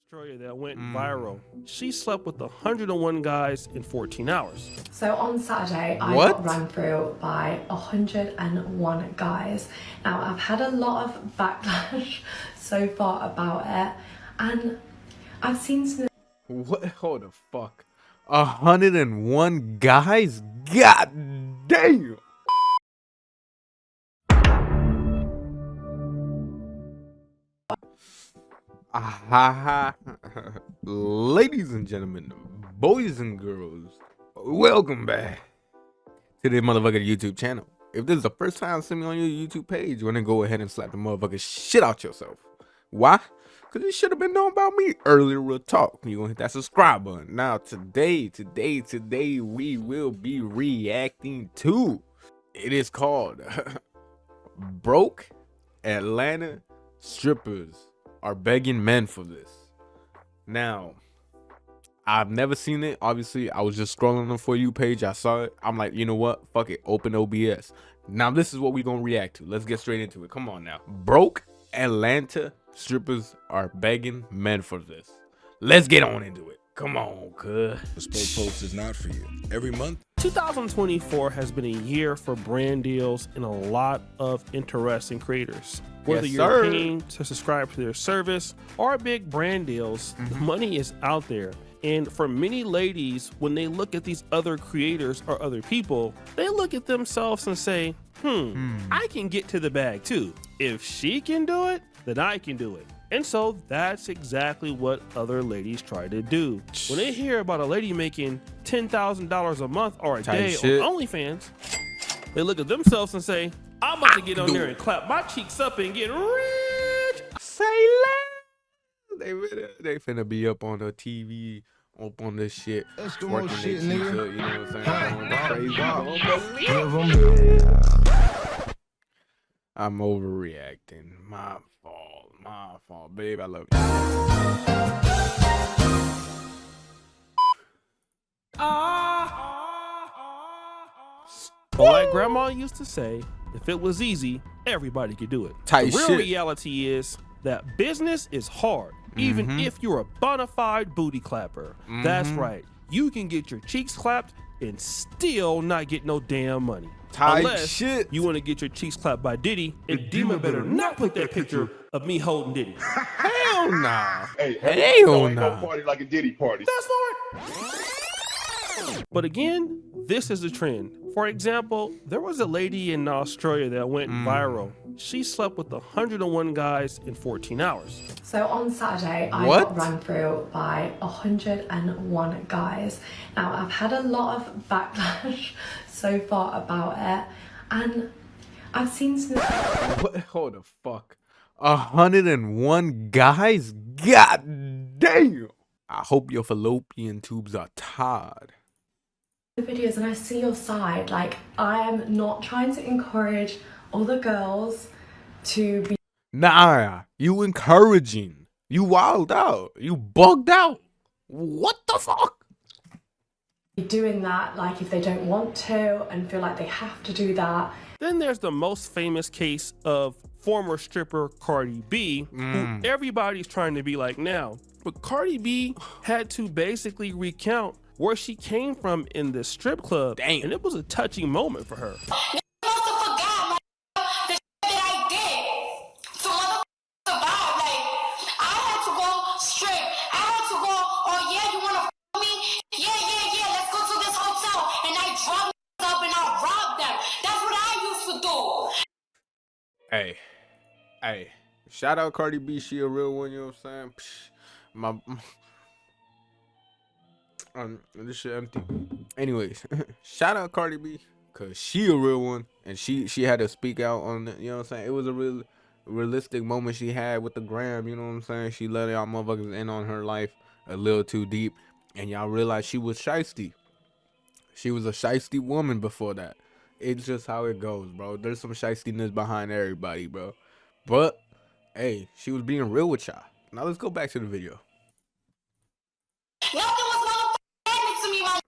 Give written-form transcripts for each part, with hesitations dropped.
Australia that went viral. She slept with 101 guys in 14 hours. So on Saturday, I got run through by 101 guys. Now, I've had a lot of backlash so far about it, and I've seen some... What? Hold the fuck. 101 guys? God damn! Ladies and gentlemen, boys and girls, welcome back to the motherfucking YouTube channel. If this is the first time seeing me on your YouTube page, you wanna go ahead and slap the motherfucking shit out yourself. Why? Because you should have been knowing about me earlier. Real talk. You gonna hit that subscribe button. Now today we will be reacting to, it is called Broke Atlanta Strippers Are Begging Men for This. Now, I've never seen it. Obviously, I was just scrolling on the For You page. I saw it. I'm like, you know what? Fuck it. Open OBS. Now, this is what we're going to react to. Let's get straight into it. Come on now. Broke Atlanta Strippers Are Begging Men for This. Let's get on into it. Come on, cuz. The spoke post is not for you. Every month. 2024 has been a year for brand deals and a lot of interesting creators. Whether you're paying to subscribe to their service or big brand deals, the money is out there. And for many ladies, when they look at these other creators or other people, they look at themselves and say, I can get to the bag too. If she can do it, then I can do it. And so that's exactly what other ladies try to do. When they hear about a lady making $10,000 a month or a day on OnlyFans, they look at themselves and say, I'm about to get on there and clap my cheeks up and get rich. Say less. They finna be up on the TV, up on this shit, working their cheeks up, you know what I'm saying? I'm overreacting. My fault, babe. I love you. But like grandma used to say, if it was easy, everybody could do it. The real reality is that business is hard, even if you're a bona fide booty clapper. That's right. You can get your cheeks clapped and still not get no damn money. Unless you want to get your cheeks clapped by Diddy, and Demon better not put that picture of me holding Diddy. Hell nah. Hell nah. No party like a Diddy party. That's Lord. But again, this is a trend. For example, there was a lady in Australia that went viral. She slept with 101 guys in 14 hours. So on Saturday, I got run through by 101 guys. Now, I've had a lot of backlash so far about it, and I've seen some... What? Hold the fuck. 101 guys? God damn! I hope your fallopian tubes are tied. Videos, and I see your side. Like, I am not trying to encourage all the girls to be... Nah, you encouraging. You wild out. You bugged out. What the fuck? Doing that, like, if they don't want to and feel like they have to do that. Then there's the most famous case of former stripper Cardi B, who everybody's trying to be like now. But Cardi B had to basically recount where she came from in this strip club. Dang. And it was a touching moment for her. Hey, shout out Cardi B, she a real one, you know what I'm saying? This shit empty. Anyways, shout out Cardi B, cause she a real one, and she had to speak out on it, you know what I'm saying? It was a real realistic moment she had with the gram, you know what I'm saying? She let y'all motherfuckers in on her life a little too deep, and y'all realized she was shiesty. She was a shiesty woman before that. It's just how it goes, bro. There's some shiestiness behind everybody, bro. But, hey, she was being real with y'all. Now let's go back to the video. Nothing was motherfucking to me, nothing.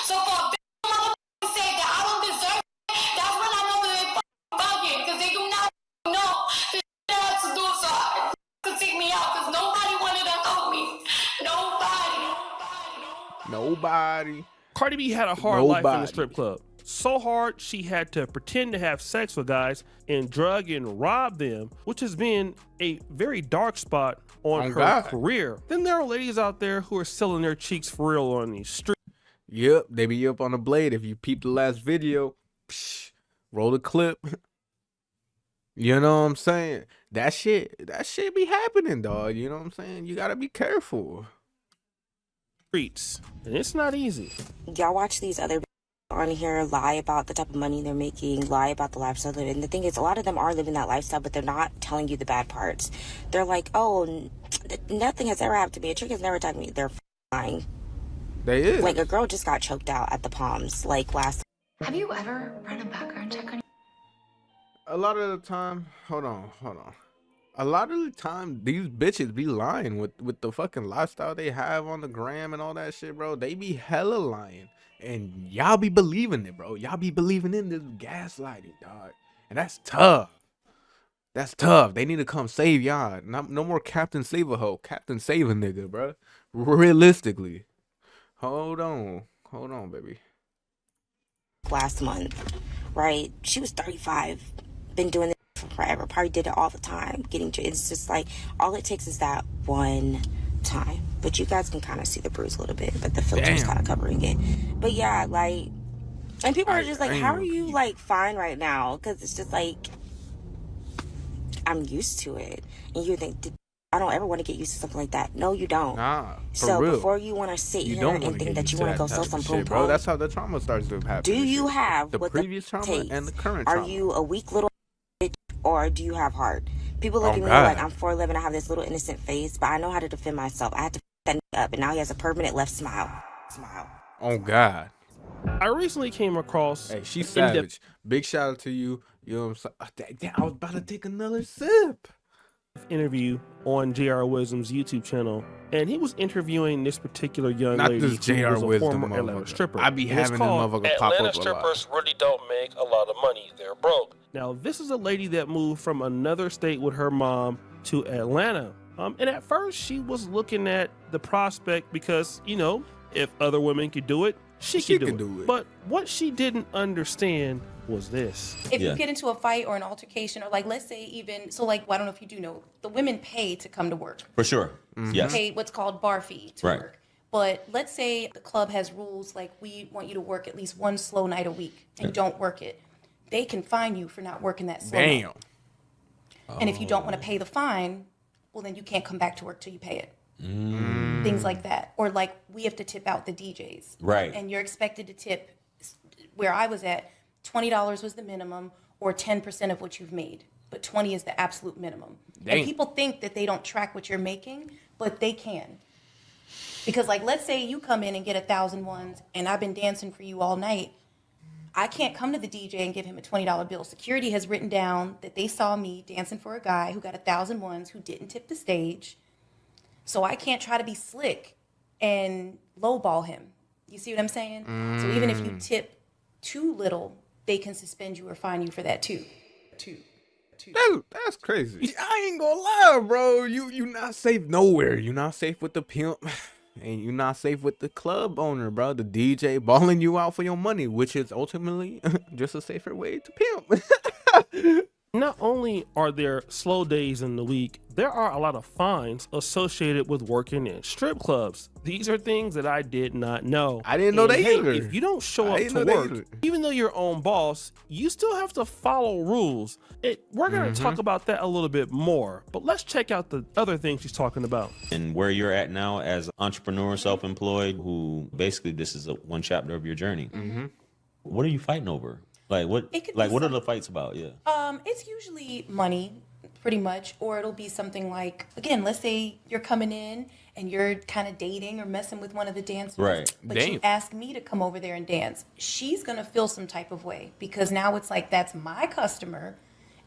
So for a big motherfucker to say that I don't deserve it, that's when I know that they fucking bugging, because they do not know the shit to do so. nobody. Cardi B had a hard life in the strip club. So hard, she had to pretend to have sex with guys and drug and rob them, which has been a very dark spot on her career. Then there are ladies out there who are selling their cheeks for real on these streets. Yep, they be up on the blade. If you peep the last video, roll the clip. You know what I'm saying? That shit be happening, dog. You know what I'm saying? You gotta be careful. Streets, and it's not easy. Y'all watch these other on here lie about the type of money they're making, lie about the lifestyle they're living. The thing is, a lot of them are living that lifestyle, but they're not telling you the bad parts. They're like, oh, nothing has ever happened to me. A chick has never attacked me. They're lying. They is. Like, a girl just got choked out at the Palms, like, last. Have you ever run a background check on A lot of the time, hold on. A lot of the time, these bitches be lying with the fucking lifestyle they have on the gram and all that shit, bro. They be hella lying. And y'all be believing it, bro. Y'all be believing in this gaslighting, dog. And that's tough. That's tough. They need to come save y'all. No more Captain Save a Hoe. Captain Save a nigga, bro. Realistically. Hold on, baby. Last month, right? She was 35. Been doing this for forever. Probably did it all the time. It's just like, all it takes is that one time. But you guys can kind of see the bruise a little bit, but the filter's kind of covering it. But yeah, like, and people are just like, how are you like fine right now? Because it's just like, I'm used to it. And you think, I don't ever want to get used to something like that. No, you don't. Nah, so real. Before you want to sit here and think that you want to go sell some boom, bro, that's how the trauma starts to happen. Do you have the previous trauma and the current trauma? Are you a weak little bitch, or do you have heart? People look at me like I'm 4'11", I have this little innocent face, but I know how to defend myself. I had to f that up, and now he has a permanent left smile. Oh God. I recently came across. Hey, she's savage. Big shout out to you. You know what I'm saying? I was about to take another sip. Interview on jrwisdom's YouTube channel, and he was interviewing this particular young lady who was a former Atlanta stripper. I be having them motherfuckers pop up a lot. Atlanta strippers really don't make a lot of money. They're broke. Now, this is a lady that moved from another state with her mom to Atlanta. And at first, she was looking at the prospect because, you know, if other women could do it, she could do it. But what she didn't understand was this. If you get into a fight or an altercation, or like, let's say even, so like, well, I don't know if you do know, the women pay to come to work. For sure. Yes. Pay what's called bar fee to work. But let's say the club has rules like, we want you to work at least one slow night a week and you don't work it. They can fine you for not working that slow night. And if you don't want to pay the fine, well, then you can't come back to work till you pay it. Things like that. Or like, we have to tip out the DJs. Right. And you're expected to tip, where I was at, $20 was the minimum, or 10% of what you've made. But 20 is the absolute minimum. Dang. And people think that they don't track what you're making, but they can. Because like, let's say you come in and get 1,000 ones, and I've been dancing for you all night. I can't come to the DJ and give him a $20 bill. Security has written down that they saw me dancing for a guy who got 1,000 ones who didn't tip the stage. So I can't try to be slick and lowball him. You see what I'm saying? So even if you tip too little, they can suspend you or fine you for that too. That's crazy. I ain't gonna lie, bro. You not safe nowhere. You not safe with the pimp. And you not safe with the club owner, bro. The DJ balling you out for your money, which is ultimately just a safer way to pimp. Not only are there slow days in the week, there are a lot of fines associated with working in strip clubs. These are things that I did not know. I didn't know that either. If you don't show up to work, even though you're your own boss, you still have to follow rules. We're going to talk about that a little bit more, but let's check out the other things she's talking about. And where you're at now as an entrepreneur, self-employed, who basically this is one chapter of your journey. What are you fighting over? Like what are the fights about? Yeah. It's usually money, pretty much, or it'll be something like, again, let's say you're coming in and you're kind of dating or messing with one of the dancers. Right. But you ask me to come over there and dance. She's gonna feel some type of way because now it's like, that's my customer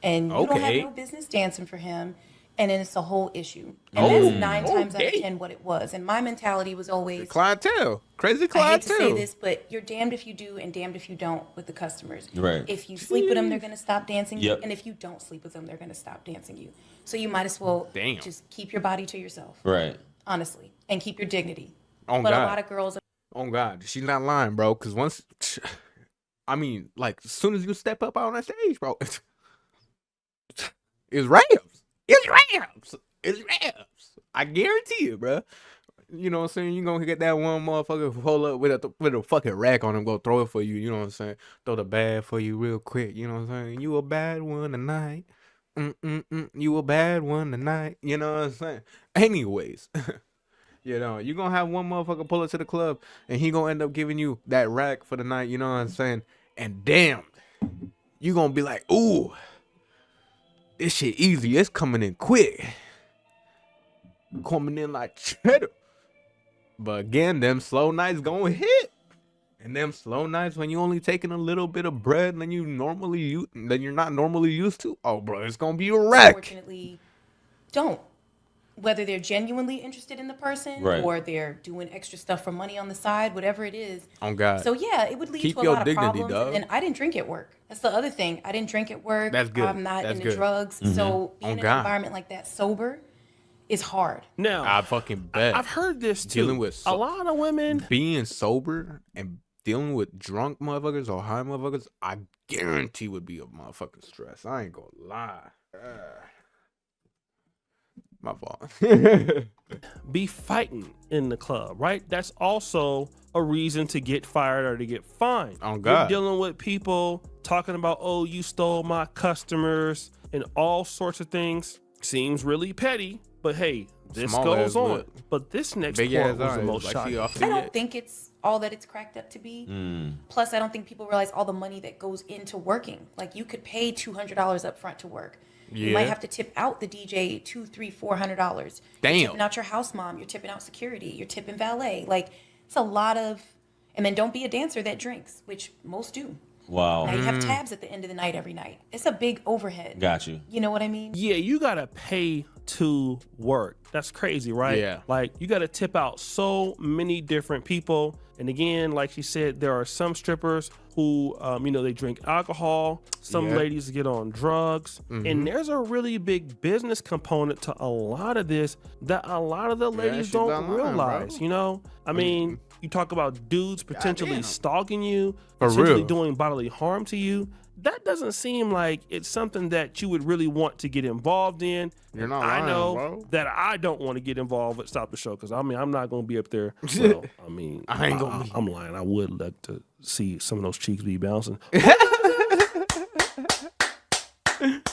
and you don't have no business dancing for him. And then it's a whole issue. And that's 9 times out of 10 what it was. And my mentality was always... The clientele. Crazy clientele. I hate to say this, but you're damned if you do and damned if you don't with the customers. Right. If you sleep with them, they're going to stop dancing you. And if you don't sleep with them, they're going to stop dancing you. So you might as well just keep your body to yourself. Right. Honestly. And keep your dignity. Oh, but God. a lot of girls... Oh God, she's not lying, bro. Because once, I mean, like as soon as you step up out on that stage, bro, it's raps. It's raps. It's raps. I guarantee you, bro. You know what I'm saying? You gonna get that one motherfucker who pull up with a fucking rack on him, go throw it for you. You know what I'm saying? Throw the bag for you real quick. You know what I'm saying? You a bad one tonight. You a bad one tonight. You know what I'm saying? Anyways, you know, you gonna have one motherfucker pull up to the club and he gonna end up giving you that rack for the night. You know what I'm saying? And damn, you gonna be like, ooh, this shit easy. It's coming in quick. Coming in like cheddar. But again, them slow nights gonna hit. And them slow nights when you only taking a little bit of bread than you're not normally used to. Oh, bro, it's gonna be a wreck. Unfortunately, don't. Whether they're genuinely interested in the person or they're doing extra stuff for money on the side, whatever it is. Oh God. So yeah, it would lead to a lot of problems. Dog. And I didn't drink at work. That's the other thing. I didn't drink at work. That's good. I'm not into drugs. So being in an environment like that sober is hard. Now, I fucking bet. I've heard this too. Dealing with a lot of women being sober and dealing with drunk motherfuckers or high motherfuckers, I guarantee would be a motherfucking stress. I ain't gonna lie. My fault. be fighting in the club, right? That's also a reason to get fired or to get fined. Oh God. You're dealing with people talking about, oh, you stole my customers and all sorts of things. Seems really petty, but hey, this goes on. But this next part was the most shocking. I don't think it's all that it's cracked up to be. Plus, I don't think people realize all the money that goes into working. Like, you could pay $200 up front to work. You might have to tip out the DJ $200, $300, $400. Damn. You're tipping out your house mom. You're tipping out security. You're tipping valet. Like, it's a lot of. And then don't be a dancer that drinks, which most do. Wow. Now you have tabs at the end of the night every night. It's a big overhead. Got you. You know what I mean? Yeah, you gotta pay to work. That's crazy, right? Yeah. Like, you gotta tip out so many different people. And again, like she said, there are some strippers who, they drink alcohol. Some ladies get on drugs. And there's a really big business component to a lot of this that a lot of the ladies don't realize, you know? I mean, you talk about dudes potentially stalking you, potentially doing bodily harm to you. That doesn't seem like it's something that you would really want to get involved in. You're not lying, I know bro. that I don't want to get involved with Stop the Show because I'm not going to be up there. Well, I ain't gonna be. I'm lying. I would like to see some of those cheeks be bouncing.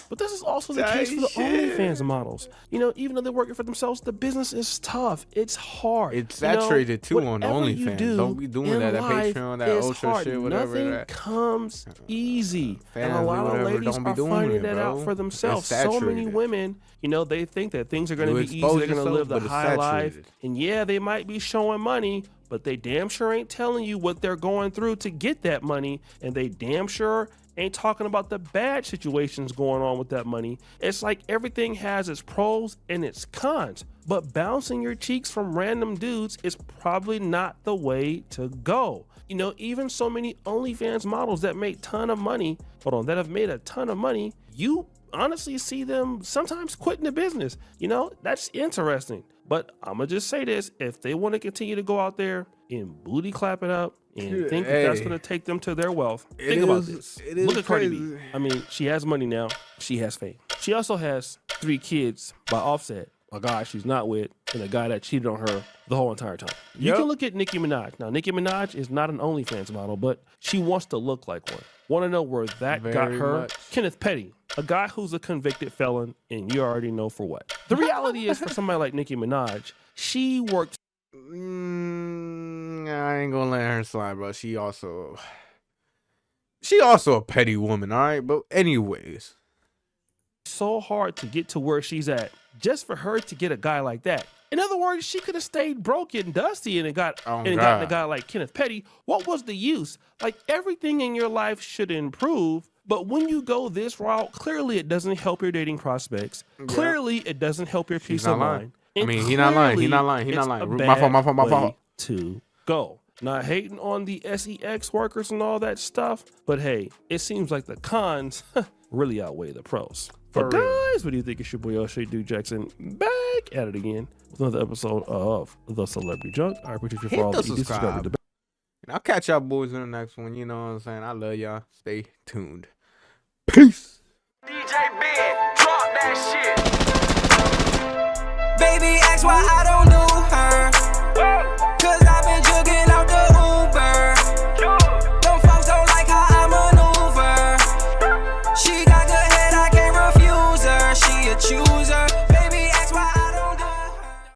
But this is also the case for the OnlyFans models. You know, even though they're working for themselves, the business is tough. It's hard. It's saturated too on the OnlyFans. Don't be doing that at Patreon, that Ultra shit, whatever. Nothing comes easy. And a lot of ladies are finding that out for themselves. So many women, they think that things are going to be easy. They're going to live the high life. And yeah, they might be showing money, but they damn sure ain't telling you what they're going through to get that money. And they damn sure ain't talking about the bad situations going on with that money. It's like everything has its pros and its cons, but bouncing your cheeks from random dudes is probably not the way to go. Even so many OnlyFans models that make that have made a ton of money, you honestly see them sometimes quitting the business. That's interesting. But I'm gonna just say this: if they want to continue to go out there and booty clap it up and think that that's gonna take them to their wealth, think about this. Look at Cardi B. I mean, she has money now. She has fame. She also has 3 kids by Offset, a guy she's not with, and a guy that cheated on her the whole entire time. You can look at Nicki Minaj. Now, Nicki Minaj is not an OnlyFans model, but she wants to look like one. Want to know where that got her? Kenneth Petty, a guy who's a convicted felon, and you already know for what. The reality is, for somebody like Nicki Minaj, she worked. I ain't gonna let her slide, bro. She also a petty woman, all right? But anyways, so hard to get to where she's at just for her to get a guy like that. In other words, she could have stayed broke and dusty and gotten a guy like Kenneth Petty. What was the use? Like, everything in your life should improve, but when you go this route, clearly it doesn't help your dating prospects. Clearly it doesn't help your peace of mind. I mean, he's not lying. My fault. To go. Not hating on the sex workers and all that stuff, but hey, it seems like the cons really outweigh the pros. But guys, what do you think? It's your boy O'Shea Duke Jackson back at it again with another episode of The Celebrity Junk. I appreciate you for all that you do. Subscribe to the And I'll catch y'all boys in the next one. You know what I'm saying? I love y'all. Stay tuned. Peace. DJ Ben, drop that shit. Baby, ask why I don't